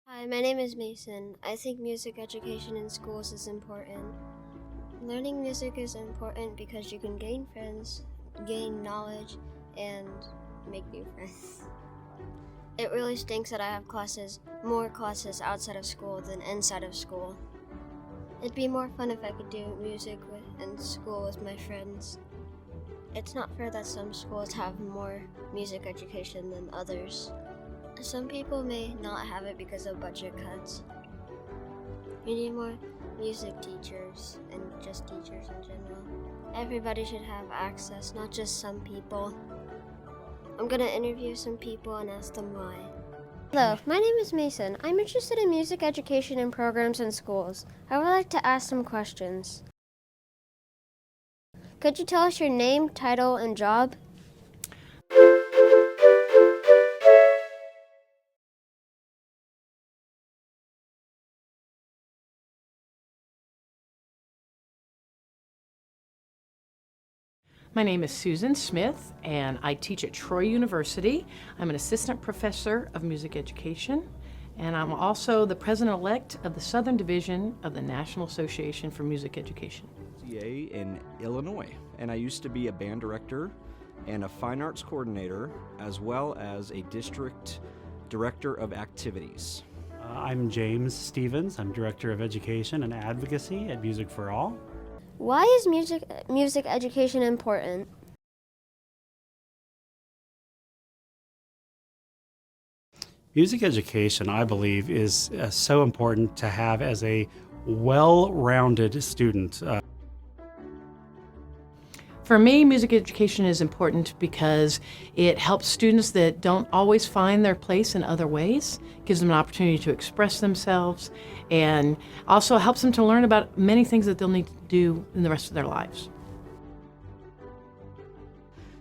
Hi, my name is Mason. I think music education in schools is important. Learning music is important because you can gain friends, gain knowledge, and make new friends. It really stinks that I have more classes outside of school than inside of school. It'd be more fun if I could do music in school with my friends. It's not fair that some schools have more music education than others. Some people may not have it because of budget cuts. We need more music teachers and just teachers in general. Everybody should have access, not just some people. I'm gonna interview some people and ask them why. Hello, my name is Mason. I'm interested in music education and programs in schools. I would like to ask some questions. Could you tell us your name, title, and job? My name is Susan Smith, and I teach at Troy University. I'm an assistant professor of music education, and I'm also the president-elect of the Southern Division of the National Association for Music Education. In Illinois, and I used to be a band director and a fine arts coordinator, as well as a district director of activities. I'm James Stevens. I'm Director of Education and Advocacy at Music for All. Why is music education important? Music education, I believe, is so important to have as a well-rounded student. For me, music education is important because it helps students that don't always find their place in other ways, gives them an opportunity to express themselves, and also helps them to learn about many things that they'll need to do in the rest of their lives.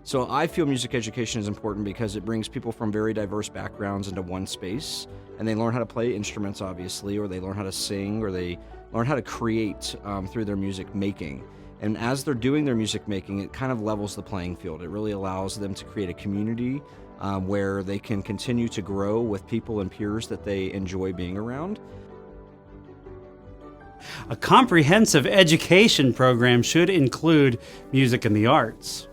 So I feel music education is important because it brings people from very diverse backgrounds into one space, and they learn how to play instruments, obviously, or they learn how to sing, or they learn how to create through their music making. And as they're doing their music making, it kind of levels the playing field. It really allows them to create a community where they can continue to grow with people and peers that they enjoy being around. A comprehensive education program should include music and the arts.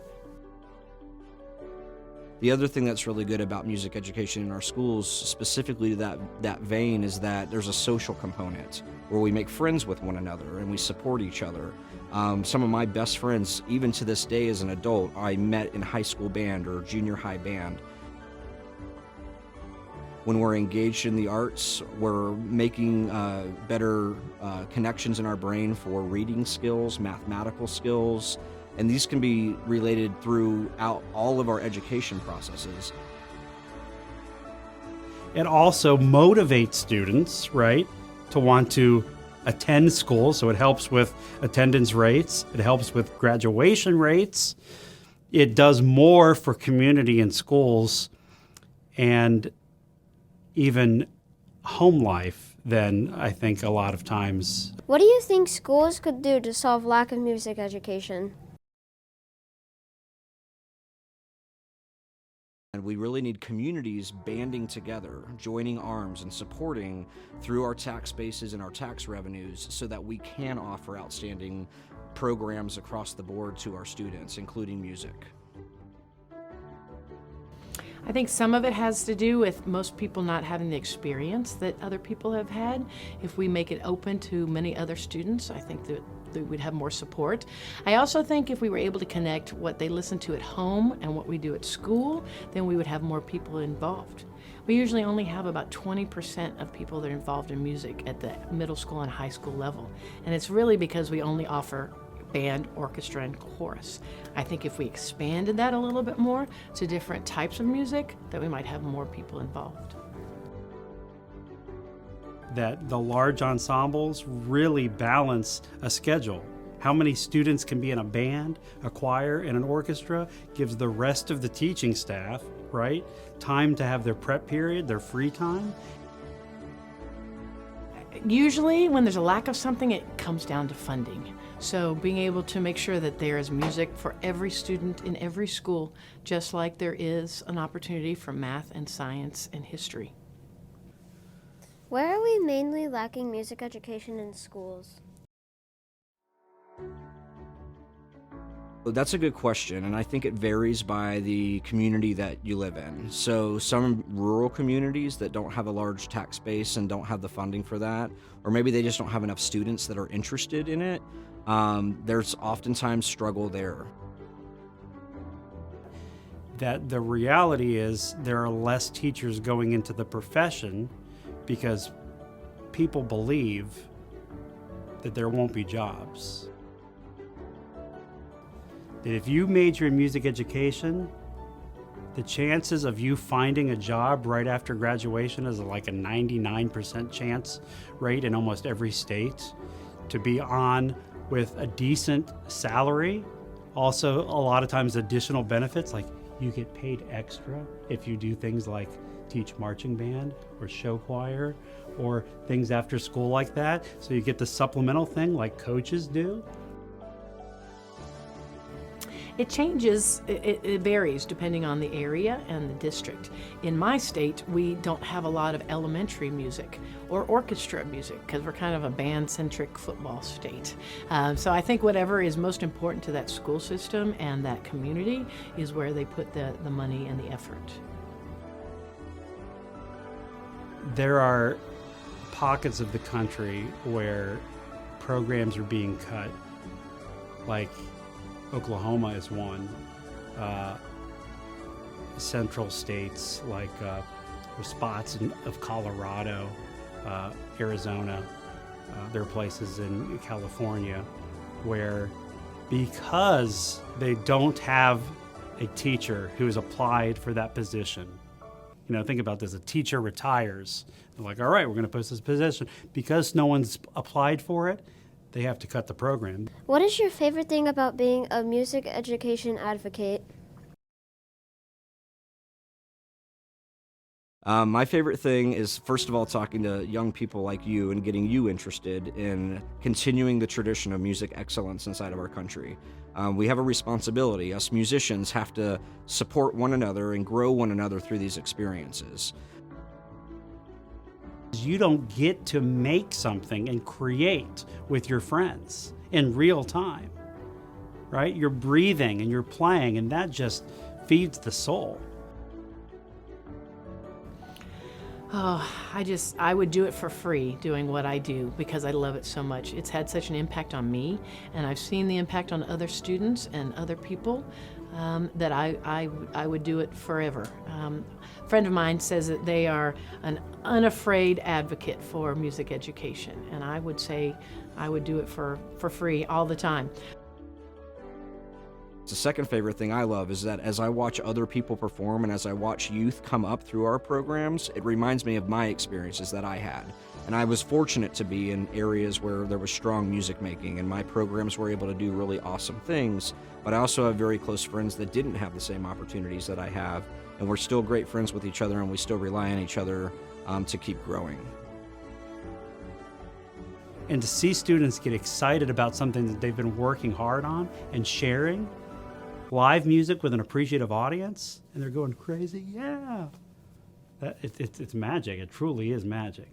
The other thing that's really good about music education in our schools, specifically to that vein, is that there's a social component where we make friends with one another and we support each other. Some of my best friends, even to this day as an adult, I met in high school band or junior high band. When we're engaged in the arts, we're making better connections in our brain for reading skills, mathematical skills, and these can be related throughout all of our education processes. It also motivates students, right, to want to attend school, so it helps with attendance rates, it helps with graduation rates. It does more for community and schools and even home life than I think a lot of times. What do you think schools could do to solve lack of music education? And we really need communities banding together, joining arms and supporting through our tax bases and our tax revenues so that we can offer outstanding programs across the board to our students, including music. I think some of it has to do with most people not having the experience that other people have had. If we make it open to many other students, I think that we'd have more support. I also think if we were able to connect what they listen to at home and what we do at school, then we would have more people involved. We usually only have about 20% of people that are involved in music at the middle school and high school level. And it's really because we only offer band, orchestra, and chorus. I think if we expanded that a little bit more to different types of music, that we might have more people involved. That the large ensembles really balance a schedule. How many students can be in a band, a choir, and an orchestra gives the rest of the teaching staff, right, time to have their prep period, their free time. Usually when there's a lack of something, it comes down to funding. So being able to make sure that there is music for every student in every school, just like there is an opportunity for math and science and history. Where are we mainly lacking music education in schools? That's a good question, and I think it varies by the community that you live in. So some rural communities that don't have a large tax base and don't have the funding for that, or maybe they just don't have enough students that are interested in it, there's oftentimes struggle there. That the reality is there are less teachers going into the profession because people believe that there won't be jobs. That if you major in music education, the chances of you finding a job right after graduation is like a 99% chance rate in almost every state. To be on with a decent salary, also a lot of times additional benefits, like you get paid extra if you do things like teach marching band or show choir or things after school like that. So you get the supplemental thing like coaches do. It changes, it varies depending on the area and the district. In my state, we don't have a lot of elementary music or orchestra music because we're kind of a band-centric football state. So I think whatever is most important to that school system and that community is where they put the money and the effort. There are pockets of the country where programs are being cut, like Oklahoma is one. Central states like spots of Colorado, Arizona. There are places in California where, because they don't have a teacher who has applied for that position. You know, think about this, a teacher retires. They're like, all right, we're gonna post this position. Because no one's applied for it, they have to cut the program. What is your favorite thing about being a music education advocate? My favorite thing is, first of all, talking to young people like you and getting you interested in continuing the tradition of music excellence inside of our country. We have a responsibility. Us musicians have to support one another and grow one another through these experiences. You don't get to make something and create with your friends in real time, right? You're breathing and you're playing, and that just feeds the soul. Oh, I would do it for free, doing what I do, because I love it so much. It's had such an impact on me, and I've seen the impact on other students and other people that I would do it forever. A friend of mine says that they are an unafraid advocate for music education, and I would say I would do it for free all the time. The second favorite thing I love is that as I watch other people perform and as I watch youth come up through our programs, it reminds me of my experiences that I had. And I was fortunate to be in areas where there was strong music making and my programs were able to do really awesome things, but I also have very close friends that didn't have the same opportunities that I have, and we're still great friends with each other and we still rely on each other to keep growing. And to see students get excited about something that they've been working hard on and sharing live music with an appreciative audience, and they're going crazy, yeah. It's magic. It truly is magic.